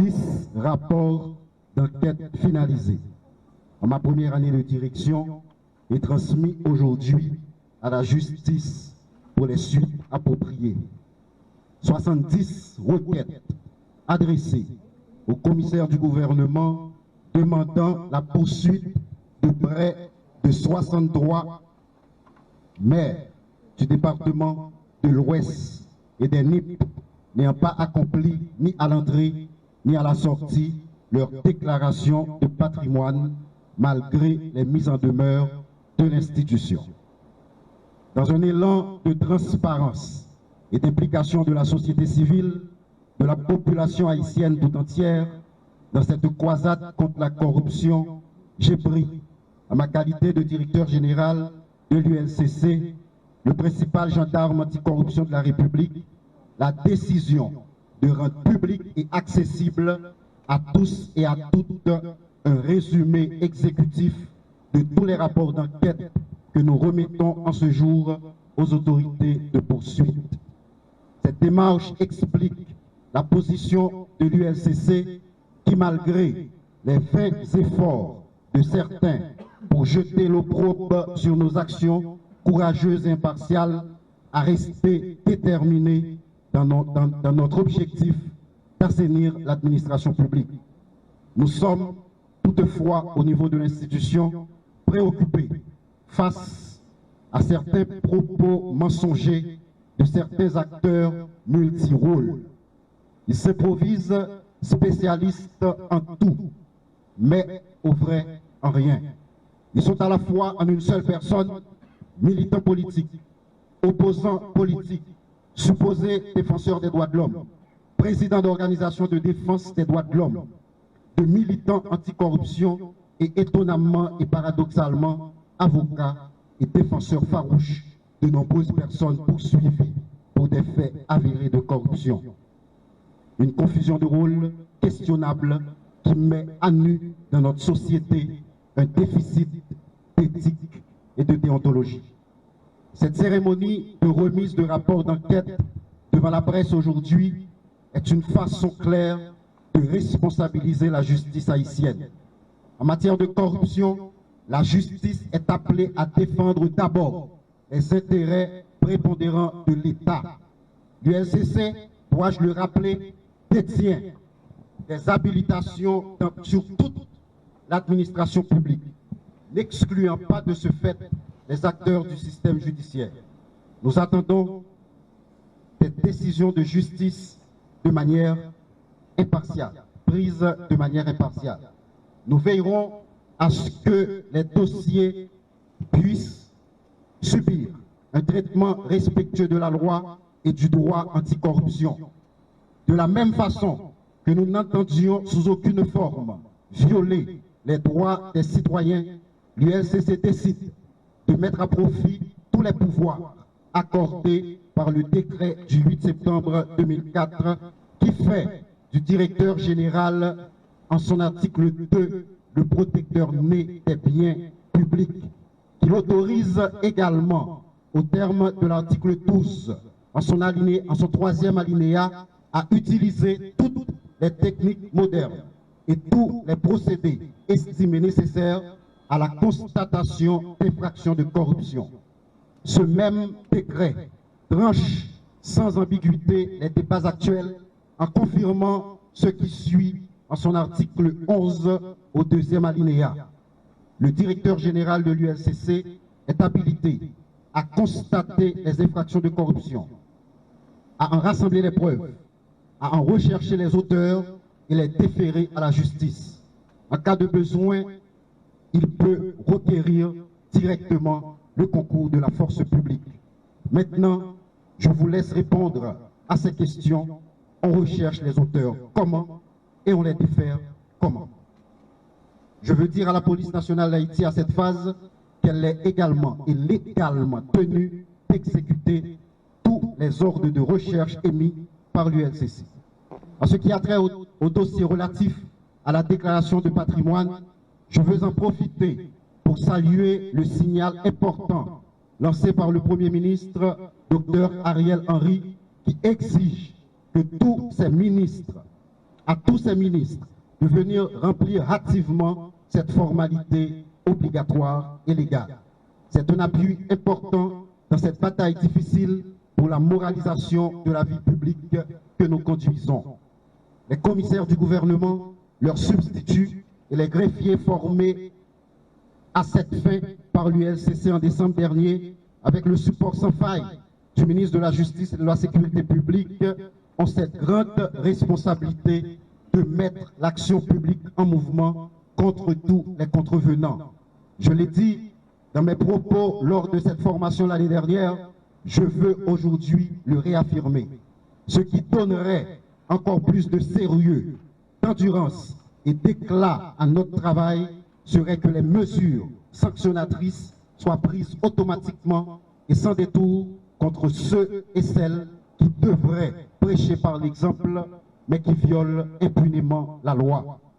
10 rapports d'enquête finalisés en ma première année de direction et transmis aujourd'hui à la justice pour les suites appropriées. 70 requêtes adressées au commissaire du gouvernement demandant la poursuite de près de 63 maires du département de l'Ouest et des NIP n'ayant pas accompli ni à l'entrée ni à la sortie leur déclaration de patrimoine malgré les mises en demeure de l'institution. Dans un élan de transparence et d'implication de la société civile, de la population haïtienne tout entière, dans cette croisade contre la corruption, j'ai pris, en ma qualité de directeur général de l'UNCC, le principal gendarme anticorruption de la République, la décision de rendre public et accessible à tous et à toutes un résumé exécutif de tous les rapports d'enquête que nous remettons en ce jour aux autorités de poursuite. Cette démarche explique la position de l'UNCC qui, malgré les vains efforts de certains pour jeter l'opprobre sur nos actions courageuses et impartiales, a resté déterminé dans notre objectif d'assainir l'administration publique. Nous sommes toutefois, au niveau de l'institution, préoccupés face à certains propos mensongers de certains acteurs multirôles. Ils s'improvisent spécialistes en tout, mais au vrai en rien. Ils sont à la fois en une seule personne, militants politiques, opposants politiques, supposés défenseurs des droits de l'homme, présidents d'organisations de défense des droits de l'homme, de militants anticorruption et étonnamment et paradoxalement avocats et défenseurs farouches de nombreuses personnes poursuivies pour des faits avérés de corruption. Une confusion de rôles questionnable qui met à nu dans notre société un déficit d'éthique et de déontologie. Cette cérémonie de remise de rapports d'enquête devant la presse aujourd'hui est une façon claire de responsabiliser la justice haïtienne. En matière de corruption, la justice est appelée à défendre d'abord les intérêts prépondérants de l'État. L'UNCC, dois-je le rappeler, détient des habilitations sur toute l'administration publique, n'excluant pas de ce fait les acteurs du système judiciaire. Nous attendons des décisions de justice de manière impartiale, prises de manière impartiale. Nous veillerons à ce que les dossiers puissent subir un traitement respectueux de la loi et du droit anticorruption. De la même façon que nous n'entendions sous aucune forme violer les droits des citoyens, l'UNCC décide de mettre à profit tous les pouvoirs accordés par le décret du 8 septembre 2004 qui fait du directeur général, en son article 2, le protecteur né des biens publics, qui l'autorise également, au terme de l'article 12, en son troisième alinéa, à utiliser toutes les techniques modernes et tous les procédés estimés nécessaires à la constatation d'infractions de corruption. Ce même décret tranche sans ambiguïté les débats actuels en confirmant ce qui suit en son article 11 au deuxième alinéa. Le directeur général de l'UNCC est habilité à constater les infractions de corruption, à en rassembler les preuves, à en rechercher les auteurs et les déférer à la justice. En cas de besoin, il peut requérir directement le concours de la force publique. Maintenant, je vous laisse répondre à ces questions. On recherche les auteurs comment et on les défère comment. Je veux dire à la police nationale d'Haïti à cette phase qu'elle est également et légalement tenue d'exécuter tous les ordres de recherche émis par l'UNCC. En ce qui a trait au dossier relatif à la déclaration de patrimoine, je veux en profiter pour saluer le signal important lancé par le Premier ministre, Dr Ariel Henry, qui exige que tous ces ministres à tous ces ministres de venir remplir activement cette formalité obligatoire et légale. C'est un appui important dans cette bataille difficile pour la moralisation de la vie publique que nous conduisons. Les commissaires du gouvernement, leurs substituts et les greffiers formés à cette fin par l'ULCC en décembre dernier, avec le support sans faille du ministre de la Justice et de la Sécurité publique, ont cette grande responsabilité de mettre l'action publique en mouvement contre tous les contrevenants. Je l'ai dit dans mes propos lors de cette formation l'année dernière, je veux aujourd'hui le réaffirmer. Ce qui donnerait encore plus de sérieux, d'endurance et d'éclat à notre travail serait que les mesures sanctionnatrices soient prises automatiquement et sans détour contre ceux et celles qui devraient prêcher par l'exemple, mais qui violent impunément la loi.